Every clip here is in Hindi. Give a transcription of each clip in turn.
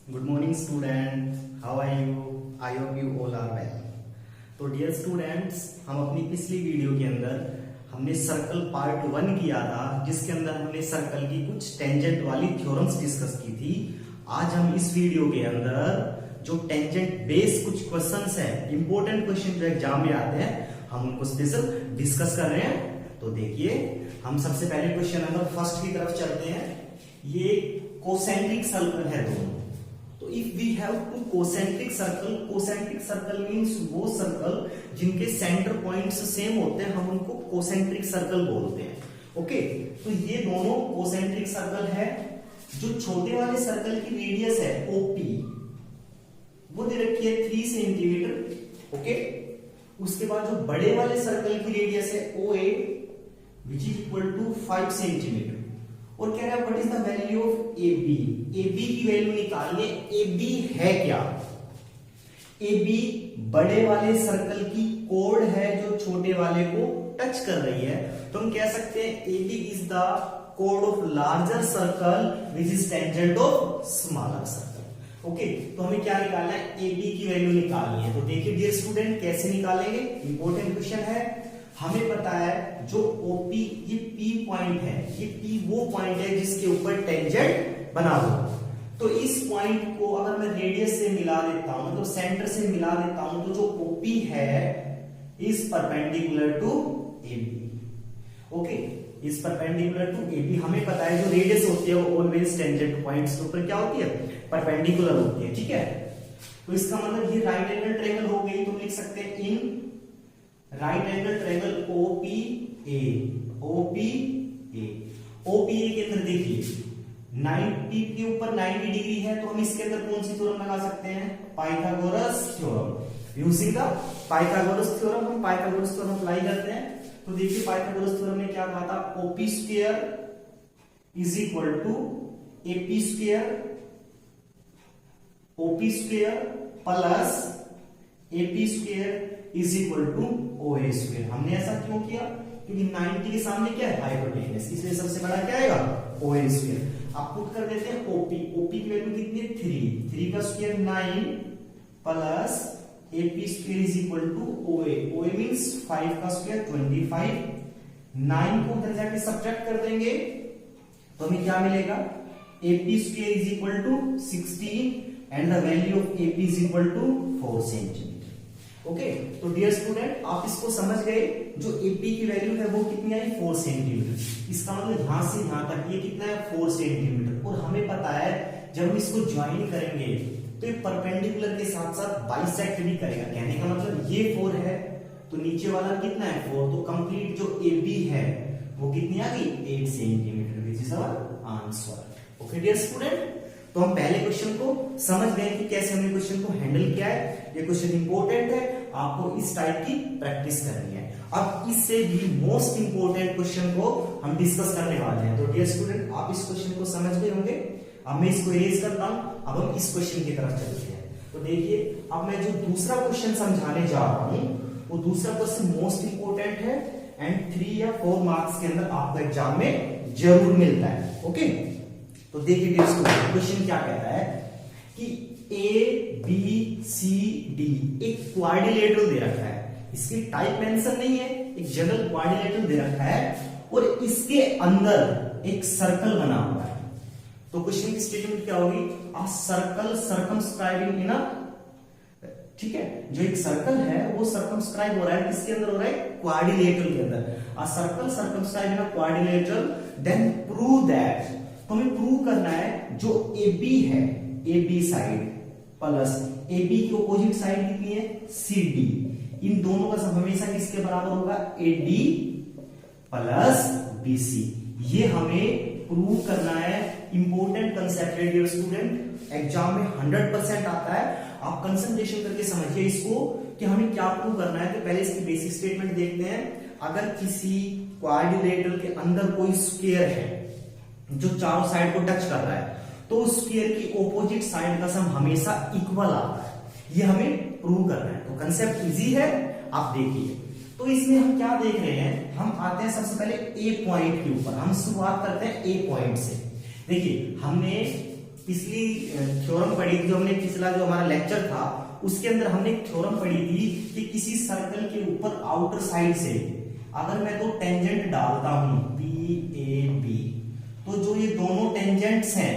Good morning student, how are you? I hope you all are well. तो डियर स्टूडेंट्स, हम अपनी पिछली वीडियो के अंदर हमने सर्कल पार्ट 1 किया था, जिसके अंदर हमने सर्कल की कुछ टेंजेंट वाली थ्योरम्स डिस्कस की थी। आज हम इस वीडियो के अंदर जो टेंजेंट बेस्ड कुछ क्वेश्चंस है, इंपॉर्टेंट क्वेश्चन जो एग्जाम में आते हैं, हम उनको स्पेशल डिस्कस कर रहे हैं। तो देखिए, हम सबसे पहले क्वेश्चन नंबर फर्स्ट की तरफ चलते हैं। ये कोसेंट्रिक सर्कल है दोनों। तो if we have two concentric circle means वो सर्कल जिनके सेंटर पॉइंट्स सेम होते हैं, हम उनको कोसेंट्रिक सर्कल बोलते हैं। ओके, तो ये दोनों कोसेंट्रिक सर्कल है। जो छोटे वाले सर्कल की रेडियस है ओपी, वो दे रखी है 3 सेंटीमीटर। ओके, उसके बाद जो बड़े वाले सर्कल की रेडियस है OA, which is equal to 5 centimetre. और कह रहा है what is the value of A B. A B की वैल्यू निकालिए। ए बी है क्या? ए बी बड़े वाले सर्कल की कोड है जो छोटे वाले को टच कर रही है। तो हम कह सकते हैं ए बी इज द कोड of larger circle which is tangent of smaller circle. Okay, तो हमें क्या निकालना है? ए बी की वैल्यू निकालनी है। तो देखिए डियर स्टूडेंट, कैसे निकालेंगे? इंपॉर्टेंट क्वेश्चन है। हमें पता है जो ओपी, ये पी पॉइंट है, ये पी वो पॉइंट है जिसके ऊपर टेंजेंट बना हुआ। तो इस पॉइंट को अगर मैं रेडियस से मिला देता हूं, मतलब सेंटर से मिला देता हूं, तो जो ओपी है is perpendicular to A B. Okay, is perpendicular to A B. हमें पता है जो रेडियस होती है वो ऑलवेज टेंजेंट पॉइंट्स के ऊपर क्या होती है? परपेंडिकुलर होती है। ठीक है, तो इसका मतलब ये राइट एंगल ट्रायंगल हो गई। तो लिख सकते हैं in right angle triangle OPA. OPA के अंदर देखिए 90 के ऊपर 90 डिग्री है, तो हम इसके अंदर कौन सी थ्योरम लगा सकते हैं? Pythagoras theorem. Using the Pythagoras theorem हम पाइथागोरस थ्योरम अप्लाई करते हैं। तो देखिए पाइथागोरस थ्योरम ने क्या कहा था? OP square is equal to AP square, OP square plus AP square is equal to OA square. हमने ऐसा क्यों किया? क्योंकि 90 के सामने क्या है? हाइपोटेनस, इसलिए सबसे बड़ा क्या आएगा? ओए स्क्वायर। आप पुट कर देते हैं ओपी। ओपी की वैल्यू कितनी है? 3 का square 9 plus AP square is equal to OA. OA means 5 का स्क्वायर 25। 9 को उधर जाके सब्ट्रैक्ट कर देंगे तो हमें क्या मिलेगा? AP square is equal to 16 and the value of AP is equal to 4 centimetre. Okay, तो डियर स्टूडेंट, आप इसको समझ गए। जो एपी की वैल्यू है वो कितनी आई? 4 सेंटीमीटर। इसका मतलब यहां से यहां तक ये कितना है? 4 सेंटीमीटर। और हमें पता है जब हम इसको ज्वाइन करेंगे तो ये परपेंडिकुलर के साथ साथ बाइसेक्ट भी करेगा। कहने का मतलब ये 4 है तो नीचे वाला कितना है? 4। तो कंप्लीट जो एबी है वो कितनी आ गई? 8 centimetre, which is our answer. Okay dear student, तो हम पहले क्वेश्चन को समझ गए कि कैसे हमने क्वेश्चन को हैंडल किया है। ये क्वेश्चन इंपॉर्टेंट है, आपको इस टाइप की प्रैक्टिस करनी है। अब इससे भी मोस्ट इंपॉर्टेंट क्वेश्चन को हम डिस्कस करने वाले हैं। तो डियर स्टूडेंट, आप इस क्वेश्चन को समझ गए होंगे। अब मैं इसको इरेज करता हूं। अब हम इस क्वेश्चन की तरफ चलते हैं। तो देखिए, अब मैं जो दूसरा क्वेश्चन समझाने जा रहा हूं वो दूसरा क्वेश्चन मोस्ट इंपॉर्टेंट है एंड 3 या 4 मार्क्स के अंदर आपको एग्जाम में जरूर मिलता है। ओके, तो देखिए डियर स्टूडेंट, क्वेश्चन क्या कहता है कि ए बी सी डी एक क्वाड्रिलेटरल दे रखा है। इसकी टाइप मेंशन नहीं है, एक जनरल क्वाड्रिलेटरल दे रखा है और इसके अंदर एक सर्कल बना हुआ है। तो क्वेश्चन की स्टेटमेंट क्या होगी? अ सर्कल सर्कमस्क्राइबिंग इन अ, ठीक है, जो एक सर्कल है वो सर्कमस्क्राइब हो रहा है, किसके अंदर हो रहा है? क्वाड्रिलेटरल के अंदर। A circle circumscribe in a quadrilateral, then prove that. तो हमें प्रूव करना है जो ए बी है, A B side plus A B की ऑपोजिट साइड कितनी है? C D. इन दोनों का सम हमेशा किसके बराबर होगा? A D plus B C. ये हमें प्रूव करना है। इंपॉर्टेंट कंसेप्ट है डियर स्टूडेंट, एग्जाम में 100% आता है। आप कंसंट्रेशन करके समझिए इसको कि हमें क्या प्रूव करना है। तो पहले इसकी बेसिक स्टेटमेंट देखते हैं। अगर किसी क्वाड्रिलेटरल के अंदर कोई स्क्वायर है जो चारों साइड को टच कर रहा है, तो उस स्क्वायर की ऑपोजिट साइड का सम हमेशा इक्वल आता है। ये हमें प्रूव करना है। तो कंसेप्ट इजी है, आप देखिए। तो इसमें हम क्या देख रहे हैं? हम आते हैं सबसे पहले ए पॉइंट के ऊपर। हम शुरुआत करते हैं ए पॉइंट से। देखिए, हमने पिछली थ्योरम पढ़ी थी, जो हमने पिछला जो हमारा लेक्चर था उसके अंदर हमने एक थ्योरम पढ़ी थी कि किसी सर्कल के ऊपर आउटर साइड से अगर मैं तो टेंजेंट डालता हूं पी ए बी, तो जो ये दोनों टेंजेंट्स हैं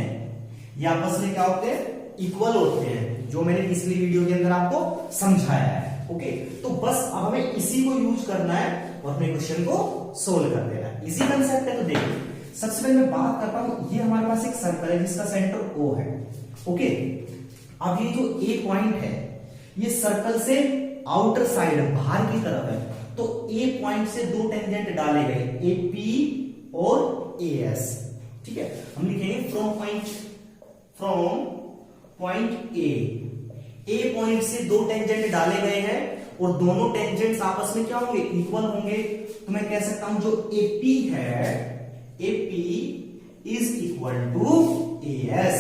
ये आपस में क्या होते हैं, इक्वल होते हैं, जो मैंने पिछली वीडियो के अंदर आपको समझाया है। ओके, तो बस अब हमें इसी को यूज करना है और अपने क्वेश्चन को सोल्व कर देना है। इसी कंसेप्ट है। तो देखिए सबसे पहले मैं बात करता हूं, ये हमारे पास एक सर्कल है जिसका सेंटर O है। ओके, अब ये जो A पॉइंट है ये सर्कल से आउटर साइड बाहर की तरफ है, तो A पॉइंट से दो टेंजेंट डाले गए AP और AS। ठीक है, हम लिखेंगे फ्रॉम पॉइंट A पॉइंट से दो टेंजेंट डाले गए हैं और दोनों टेंजेंट्स आपस में क्या होंगे, इक्वल होंगे। तो मैं कह सकता हूं जो AP है, AP is equal to AS।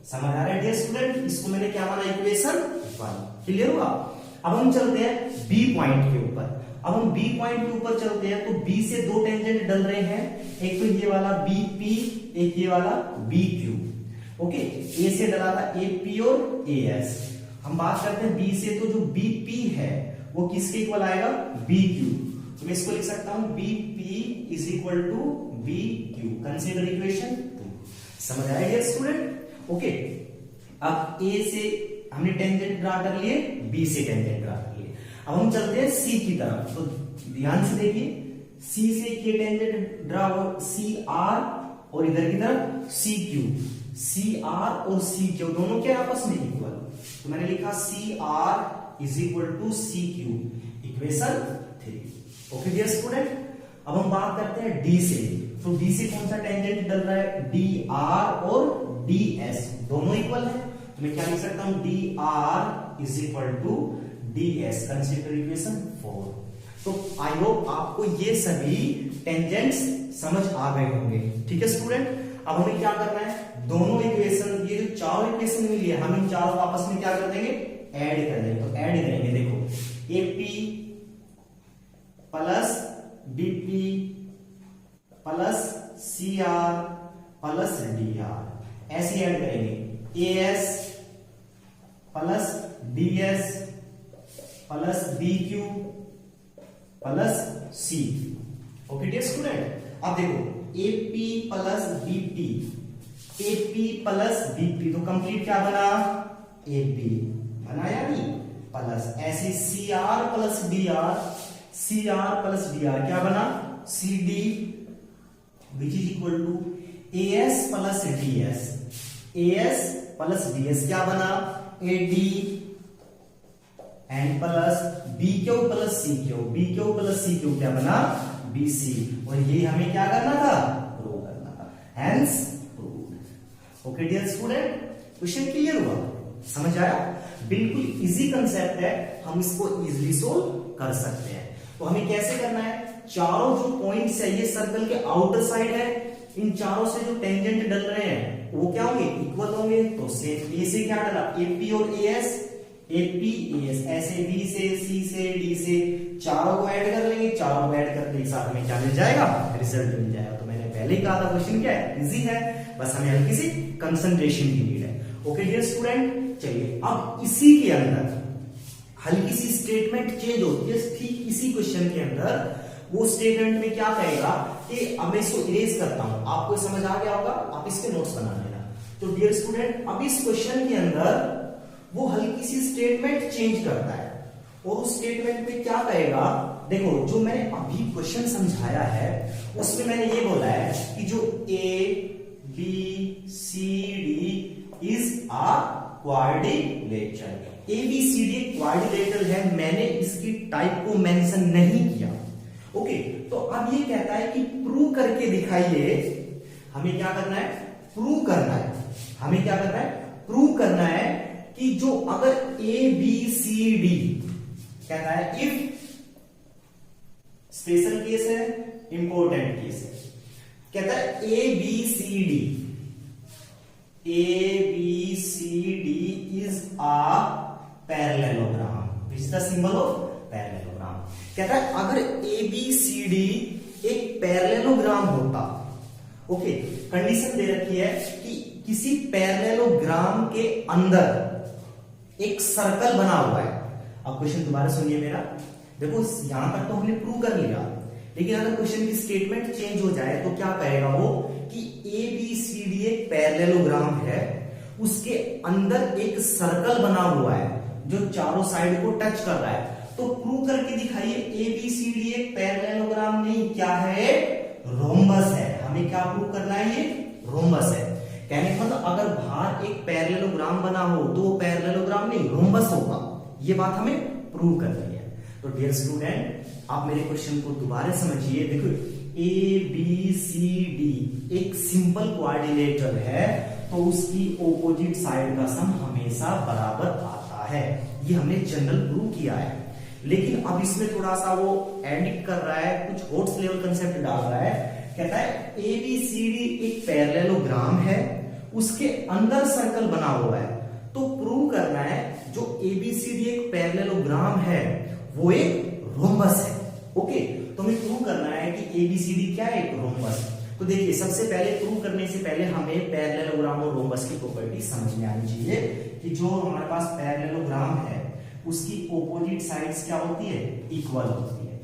समझ आ रहा है डियर स्टूडेंट? इसको मैंने क्या माना, इक्वेशन 1। क्लियर हुआ? अब हम चलते हैं B पॉइंट के ऊपर। अब हम B पॉइंट के ऊपर चलते हैं, तो B से दो टेंजेंट डल रहे हैं, एक तो ये वाला BP, एक ये वाला BQ। ओके, A से डला था AP और AS। हम बात करते हैं B से, तो जो BP है वो किसके इक्वल आएगा, BQ। तो मैं इसको लिख सकता हूं BP is equal to BQ। Consider equation 2। समझ आया डियर स्टूडेंट? ओके, अब A से हमने टेंजेंट ड्रा कर लिए, B से टेंजेंट ड्रा कर लिए। अब हम चलते हैं C की तरफ। तो ध्यान से देखिए, C से ये टेंजेंट ड्रा हो CR और इधर की तरफ CQ। CR और CQ दोनों क्या आपस में इक्वल, तो मैंने लिखा CR is equal to CQ, equation 3। Okay dear student, अब हम बात करते हैं D से। तो D से कौन सा टेंजेंट डल रहा है, DR और DS दोनों इक्वल है, तो मैं क्या लिख सकता हूं, DR is equal to DS। Consider equation 4। तो आई होप आपको ये सभी टेंजेंट्स समझ आ गए होंगे। ठीक है स्टूडेंट, अब हमें क्या करना है, दोनों इक्वेशन, ये जो चारों इक्वेशन मिली है, हम इन चारों को आपस में क्या कर देंगे, ऐड कर देंगे। तो ऐड करेंगे, देखो AP plus BP plus CR plus DR, ऐसे ऐड करेंगे। AS plus DS plus BQ plus C। Okay dear student, अब देखो AP plus BP, AP plus BP, तो कंप्लीट क्या बना, AP बनाया नहीं, प्लस ऐसे CR plus DR, CR plus DR क्या बना, CD, which is equal to AS plus DS, AS plus DS क्या बना, AD and plus BQ plus CQ, BQ plus CQ क्या बना, BC। और ये हमें क्या करना था, प्रूव करना था, hence proved. Okay dear student, question clear हुआ, समझ आया? बिल्कुल इजी कंसेप्ट है, हम इसको इजीली सोल्व कर सकते हैं। तो हमें कैसे करना है, चारों जो पॉइंट्स है ये सर्कल के आउटर साइड है, इन चारों से जो टेंजेंट डल रहे हैं वो क्या होंगे, इक्वल होंगे। तो A से क्या डला, AP और AS, AP AS, ऐसे B से, C से, D से, चारों को ऐड कर लेंगे, चारों को ऐड करने के साथ हमें क्या मिल जाएगा, रिजल्ट मिल जाएगा। तो मैंने पहले ही कहा था क्वेश्चन क्या है, इजी है, बस हमें हल्की सी कंसंट्रेशन की नीड है। ओके डियर स्टूडेंट, चलिए अब इसी के अंदर हल्की सी स्टेटमेंट चेंज होती है, ठीक इसी क्वेश्चन के अंदर वो स्टेटमेंट में क्या कहेगा कि अब मैं इसको इरेज करता हूं, आपको समझ आ गया होगा, आप इसके नोट्स बना लेना। तो डियर स्टूडेंट, अब इस क्वेश्चन के अंदर वो हल्की सी स्टेटमेंट चेंज करता है और उस स्टेटमेंट में क्या कहेगा, देखो जो मैंने अभी क्वेश्चन समझाया है उसमें मैंने ये बोला है कि जो ABCD is a quadrilateral, ABCD quadrilateral है, मैंने इसकी टाइप को मेंशन नहीं किया। ओके, तो अब ये कहता है कि प्रूव करके दिखाइए। हमें क्या करना है, प्रूव करना है, हमें क्या करना है, प्रूव करना है कि जो अगर ABCD कहता है, इफ स्पेशल केस है, इंपॉर्टेंट केस है, कहता है ABCD is a parallelogram, which is the symbol of parallelogram. कहता है अगर ABCD एक पैरेललोग्राम होता, ओके, कंडीशन दे रखी है कि किसी पैरेललोग्राम के अंदर एक सर्कल बना हुआ है। अब क्वेश्चन दोबारा सुनिए मेरा, देखो यहां तक तो हमने प्रूव कर लिया, लेकिन अगर क्वेश्चन की स्टेटमेंट चेंज हो जाए तो क्या कहेगा वो कि ABCD एक पैरेललोग्राम है, उसके अंदर एक सर्कल बना हुआ है जो चारों साइड को टच कर रहा है। तो प्रूव करके दिखाइए ABCD एक पैरेललोग्राम नहीं, क्या है, रोम्बस है। हमें क्या प्रूव करना है, ये रोम्बस है। कहने का मतलब अगर बाहर एक पैरेललोग्राम बना हो तो वो पैरेललोग्राम नहीं रोम्बस होगा, ये बात हमें प्रूव करनी है। तो डियर स्टूडेंट, आप मेरे क्वेश्चन को दोबारा समझिए। देखो ABCD एक सिंपल कोऑर्डिनेटर है, तो उसकी ऑपोजिट साइड का सम हमेशा बराबर आता है, ये हमने जनरल प्रूव किया है। लेकिन अब इसमें थोड़ा सा वो एडिट कर रहा है, कुछ होट्स लेवल कंसेप्ट डाल रहा है। कहता है ABCD एक पैरेललोग्राम है, उसके अंदर सर्कल बना हुआ है, तो प्रूव करना है जो ABCD एक पैरेललोग्राम है वो एक रोम्बस है। ओके, तो हमें प्रूव करना है कि ABCD क्या है, एक रोम्बस। तो देखिए सबसे पहले प्रूव करने से पहले हमें पैरेललोग्राम और रोम्बस की प्रॉपर्टी समझ में आनी चाहिए कि जो हमारे पास पैरेललोग्राम है उसकी ऑपोजिट साइड्स क्या होती है, इक्वल होती है।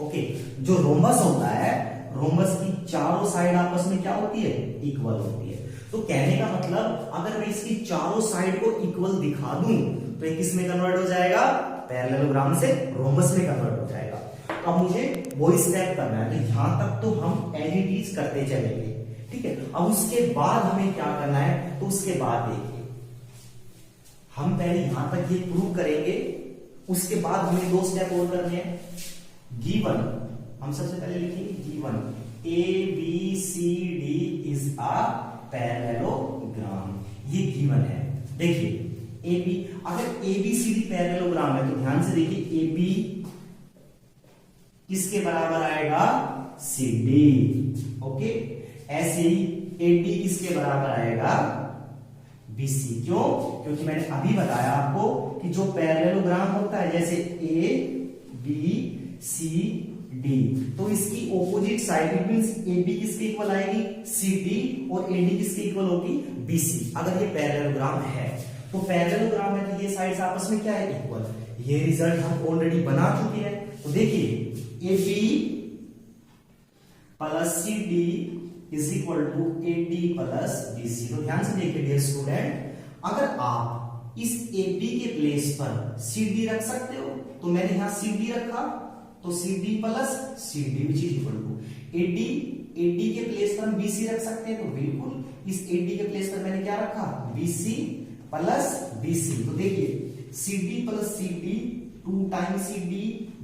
ओके, जो रोम्बस होता है, रोम्बस की चारों साइड आपस में क्या होती है, इक्वल होती है। तो कहने का मतलब अगर मैं इसकी चारों साइड को इक्वल दिखा दूं तो ये किस में कन्वर्ट हो जाएगा, पैरेललोग्राम से रोम्बस में कन्वर्ट हो जाएगा। तो अब मुझे वो स्टेप करना है, तो यहां तक तो हम एज इट इज करते चलेंगे, ठीक है। अब उसके बाद हमें क्या करना है, तो उसके बाद देखिए हम पहले यहां तक ये प्रूव करेंगे, उसके बाद हमें दो स्टेप और करने हैं। गिवन, हम सबसे पहले लिखेंगे given ABCD is a parallelogram, ये गिवन है। देखिए अगर ABCD पैरेललोग्राम है तो ध्यान से देखिए AB किसके बराबर आएगा, CD। ओके, ऐसे ही AD किसके बराबर आएगा, BC। क्यों, क्योंकि मैंने अभी बताया आपको कि जो पैरेललोग्राम होता है जैसे ABCD, तो इसकी opposite side it means AB किसके इक्वल आएगी, CD, और AD किसके इक्वल होगी, BC। अगर ये पैरेललोग्राम है तो पैरेललोग्राम है तो ये साइड्स आपस में क्या है, इक्वल। ये रिजल्ट हम ऑलरेडी बना चुके हैं। तो देखिए AB plus CD is equal to AD plus BC। तो ध्यान से देखिए डियर स्टूडेंट, अगर आप इस AB के प्लेस पर CD रख सकते हो, तो मैंने यहां CD रखा, तो CD plus CD which is equal to AD के प्लेस पर हम BC रख सकते हैं, तो बिल्कुल इस AD के प्लेस पर मैंने क्या रखा, BC प्लस BC। तो देखिए CD plus CD 2 time CD,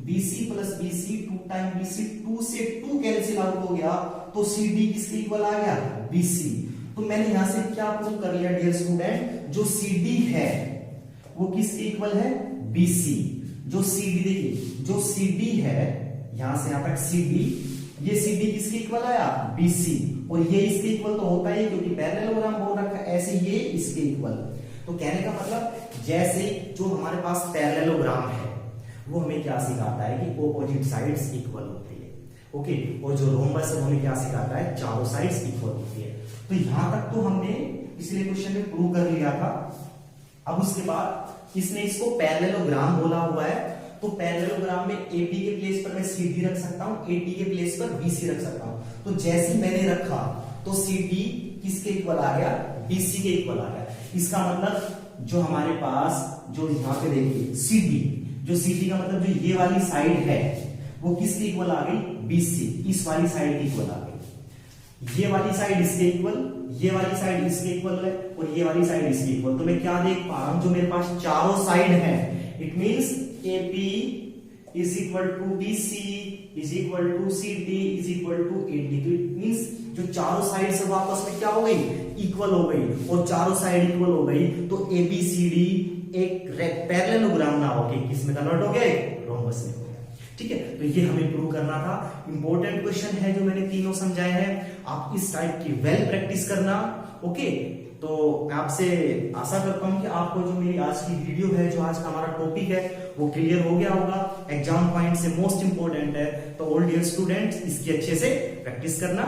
BC plus BC 2 time BC, 2 से 2 कैंसिल आउट हो गया, तो CD किसके इक्वल आ गया, BC। तो मैंने यहां से क्या प्रूव कर लिया डियर स्टूडेंट, जो CD है वो किसके इक्वल है, BC। जो CD देखिए, जो CD है यहां से यहां तक CD, ये CD किसके इक्वल आया, BC, और ये इसके इक्वल तो होता ही क्योंकि पैरेललोग्राम बोल रखा है, ऐसे ये इसके इक्वल। तो कहने का मतलब जैसे जो हमारे पास पैरेललोग्राम है वो हमें क्या सिखाता है कि ऑपोजिट साइड्स इक्वल होती है। ओके, और जो रोम्बस है हमें क्या सिखाता है, चारों साइड्स इक्वल होती है। तो यहां तक तो हमने पिछले क्वेश्चन में प्रूव कर लिया था। अब उसके बाद इसने इसको पैरेललोग्राम बोला हुआ है, तो पैरेललोग्राम में AB के प्लेस पर मैं CD रख सकता हूं, AD के प्लेस पर BC रख सकता हूं। तो जैसे मैंने रखा तो CD किसके इक्वल आ गया, BC के इक्वल आ गया। इसका मतलब जो हमारे पास जो यहां पे देखिए CD, जो CD का मतलब जो ये वाली साइड है वो किसके इक्वल आ गई, BC, इस वाली साइड के इक्वल आ गई। ये वाली साइड इसके इक्वल, ये वाली साइड इसके इक्वल है, और ये वाली साइड इसके इक्वल। तो मैं क्या देख पा रहा हूं, जो मेरे पास चारों साइड है, it means AB is equal to BC is equal to CD is equal to AD। तो इट मींस जो चारों साइड से आपस में क्या हो गई, इक्वल हो गई, और चारों साइड इक्वल हो गई, तो ABCD एक पैरेललोग्राम ना होके किसमें कन्वर्ट हो गया, रोम्बस में हो गया। ठीक है, तो ये हमें प्रूव करना था। इंपॉर्टेंट क्वेश्चन है जो मैंने तीनों समझाए हैं, आप इस टाइप की वेल प्रैक्टिस करना। ओके, तो मैं आपसे आशा करता हूं कि आपको जो मेरी आज की वीडियो है, जो आज का हमारा टॉपिक है वो क्लियर हो गया होगा। एग्जाम पॉइंट से मोस्ट इंपॉर्टेंट है, तो ऑल डियर स्टूडेंट्स इसकी अच्छे से प्रैक्टिस करना।